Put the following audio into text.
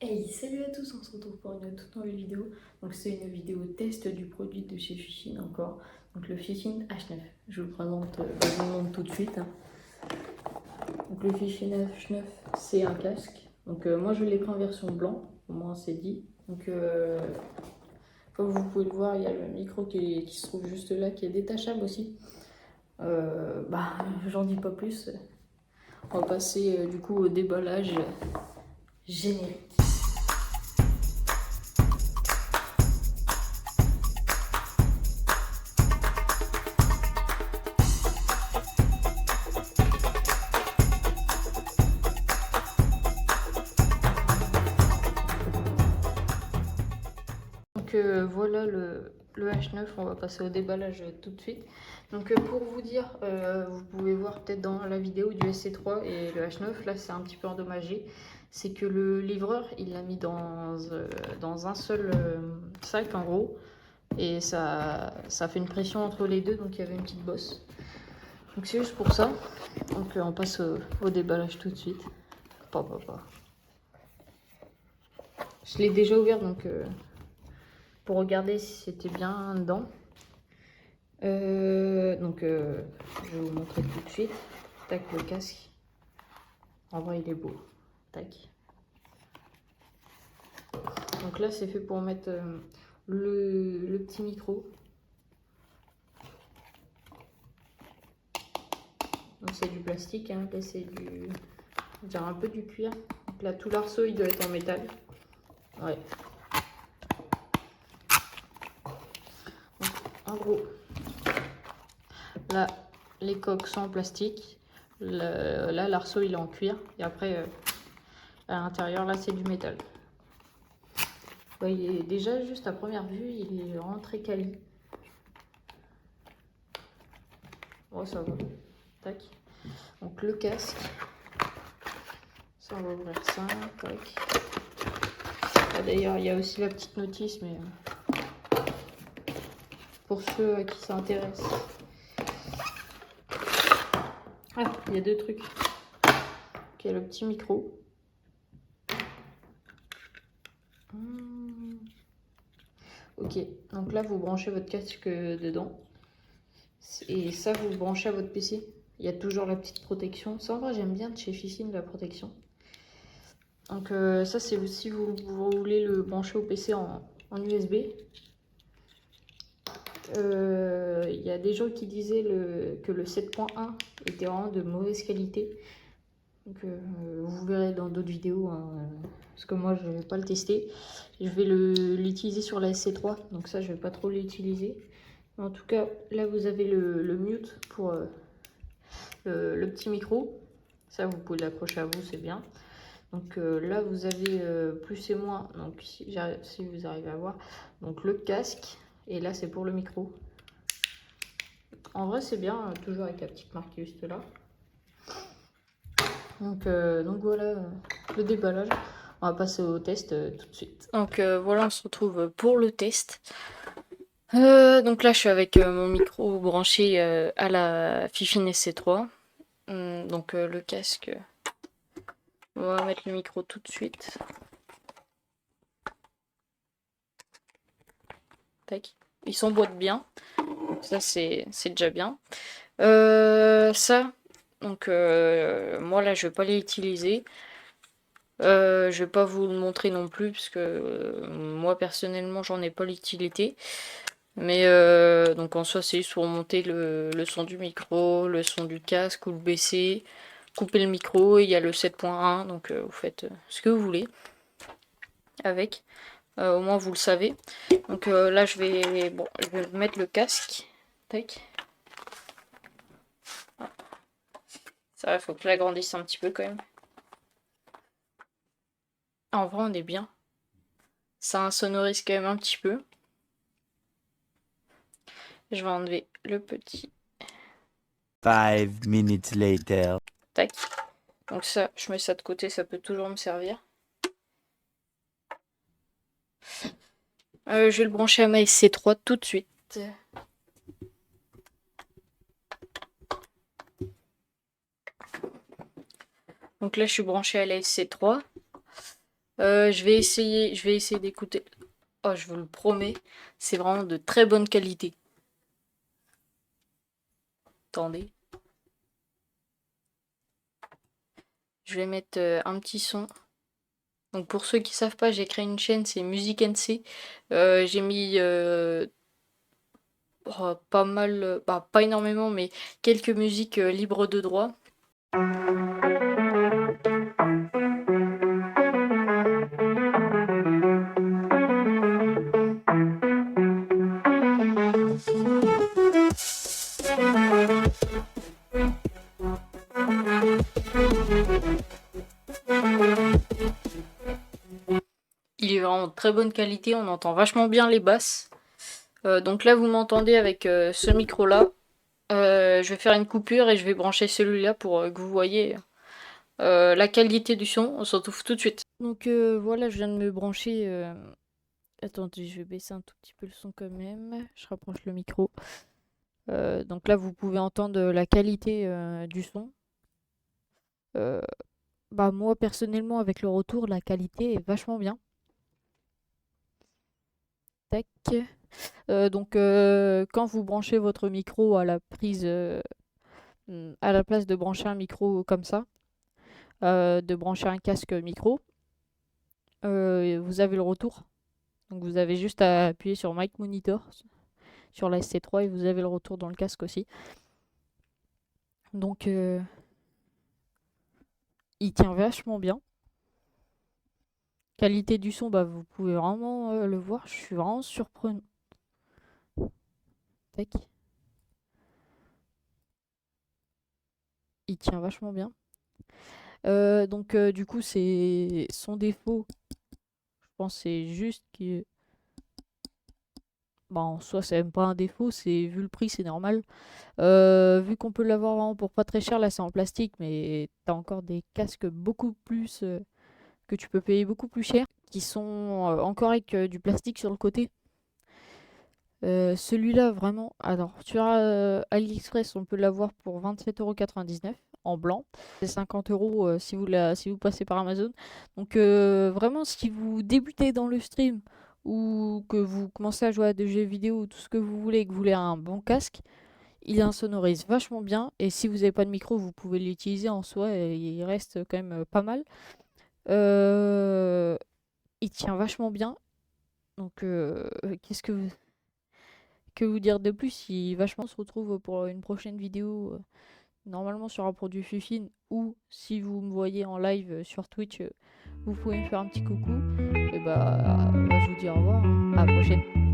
Hey, salut à tous, on se retrouve pour une toute nouvelle vidéo. Donc c'est une vidéo test du produit de chez Fishing encore. Donc le Fishing H9. Je vous le présente, je vous le montre tout de suite, hein. Donc le Fishing H9, c'est un casque. Donc moi je l'ai pris en version blanc, au moins c'est dit. Donc comme vous pouvez le voir, il y a le micro qui se trouve juste là, qui est détachable aussi. Bah j'en dis pas plus. On va passer du coup au déballage générique. Donc voilà le H9, on va passer au déballage tout de suite. Donc pour vous dire, vous pouvez voir peut-être dans la vidéo du SC3 et le H9, là c'est un petit peu endommagé. C'est que le livreur, il l'a mis dans un seul sac en gros. Et ça fait une pression entre les deux, donc il y avait une petite bosse. Donc c'est juste pour ça. Donc on passe au déballage tout de suite. Je l'ai déjà ouvert, donc pour regarder si c'était bien dedans. Je vais vous montrer tout de suite. Tac, le casque. En vrai, il est beau. Tac. Donc là, c'est fait pour mettre le petit micro. Donc c'est du plastique, hein. Là, c'est du... on dirait un peu du cuir. Donc là, tout l'arceau, il doit être en métal. Ouais. Donc, en gros, là, les coques sont en plastique. Là, l'arceau, il est en cuir. Et après, à l'intérieur, là, c'est du métal. Vous voyez, déjà, juste à première vue, il est vraiment très quali. Oh, ça va. Tac. Donc, le casque. Ça, on va ouvrir ça. Tac. Ah, d'ailleurs, il y a aussi la petite notice, mais pour ceux à qui ça intéresse. Ah, il y a deux trucs. Ok, le petit micro. Ok, donc là, vous branchez votre casque dedans. Et ça, vous le branchez à votre PC. Il y a toujours la petite protection. Ça, en vrai, j'aime bien de chez Fishing la protection. Donc ça, c'est si vous voulez le brancher au PC en USB. Il y a des gens qui disaient que le 7.1 était vraiment de mauvaise qualité. Donc vous verrez dans d'autres vidéos, hein, parce que moi je ne vais pas le tester. Je vais l'utiliser sur la SC3, donc ça je ne vais pas trop l'utiliser. En tout cas, là vous avez le mute pour le petit micro. Ça vous pouvez l'accrocher à vous, c'est bien. Donc là vous avez plus et moins, donc si vous arrivez à voir, donc le casque, et là c'est pour le micro. En vrai c'est bien, toujours avec la petite marque juste là. Donc voilà le déballage. On va passer au test tout de suite. Donc voilà, on se retrouve pour le test. Donc là je suis avec mon micro branché à la Fishing SC3. Donc le casque, on va mettre le micro tout de suite. Tac. Il s'emboîte bien. Ça c'est déjà bien. Ça, donc moi là je vais pas les utiliser. Je vais pas vous le montrer non plus parce que moi personnellement j'en ai pas l'utilité. Mais donc en soi c'est juste pour monter le son du micro, le son du casque ou le baisser, couper le micro. Il y a le 7.1, donc vous faites ce que vous voulez avec. Au moins vous le savez. Donc là je vais mettre le casque. Tac. Ça, il faut que je l'agrandisse un petit peu quand même. En vrai, on est bien. Ça insonorise quand même un petit peu. Je vais enlever le petit. 5 minutes later. Tac. Donc ça, je mets ça de côté, ça peut toujours me servir. Je vais le brancher à ma SC3 tout de suite. Donc là, je suis branchée à la SC3. Je vais essayer d'écouter. Oh, je vous le promets, c'est vraiment de très bonne qualité. Attendez. Je vais mettre un petit son. Donc pour ceux qui savent pas, j'ai créé une chaîne, c'est Music NC. J'ai mis pas mal, bah, pas énormément, mais quelques musiques libres de droit. Il est vraiment de très bonne qualité, on entend vachement bien les basses. Donc là, vous m'entendez avec ce micro-là. Je vais faire une coupure et je vais brancher celui-là pour que vous voyez la qualité du son. On se retrouve tout de suite. Donc voilà, je viens de me brancher. Attendez, je vais baisser un tout petit peu le son quand même. Je rapproche le micro. Donc là, vous pouvez entendre la qualité du son. Bah moi, personnellement, avec le retour, la qualité est vachement bien. Tac. Donc quand vous branchez votre micro à la prise, à la place de brancher un micro comme ça, de brancher un casque micro, vous avez le retour. Donc vous avez juste à appuyer sur Mic Monitor sur la SC3 et vous avez le retour dans le casque aussi. Donc il tient vachement bien. Qualité du son, bah vous pouvez vraiment le voir, je suis vraiment surprenant. Tac. Il tient vachement bien. Donc du coup c'est son défaut. Je pense c'est juste que bah, en soi c'est même pas un défaut, c'est vu le prix c'est normal. Vu qu'on peut l'avoir vraiment pour pas très cher, là c'est en plastique, mais t'as encore des casques beaucoup plus que tu peux payer beaucoup plus cher, qui sont encore avec du plastique sur le côté. Celui-là vraiment, alors sur AliExpress on peut l'avoir pour 27,99 € en blanc. C'est 50 € si vous passez par Amazon. Donc vraiment si vous débutez dans le stream ou que vous commencez à jouer à des jeux vidéo ou tout ce que vous voulez et que vous voulez un bon casque, il insonorise vachement bien. Et si vous n'avez pas de micro, vous pouvez l'utiliser en soi et il reste quand même pas mal. Il tient vachement bien. Donc qu'est-ce que vous dire de plus? Si vachement on se retrouve pour une prochaine vidéo, normalement sur un produit Fifine, ou si vous me voyez en live sur Twitch, vous pouvez me faire un petit coucou. Et bah, je vous dis au revoir, hein. À la prochaine.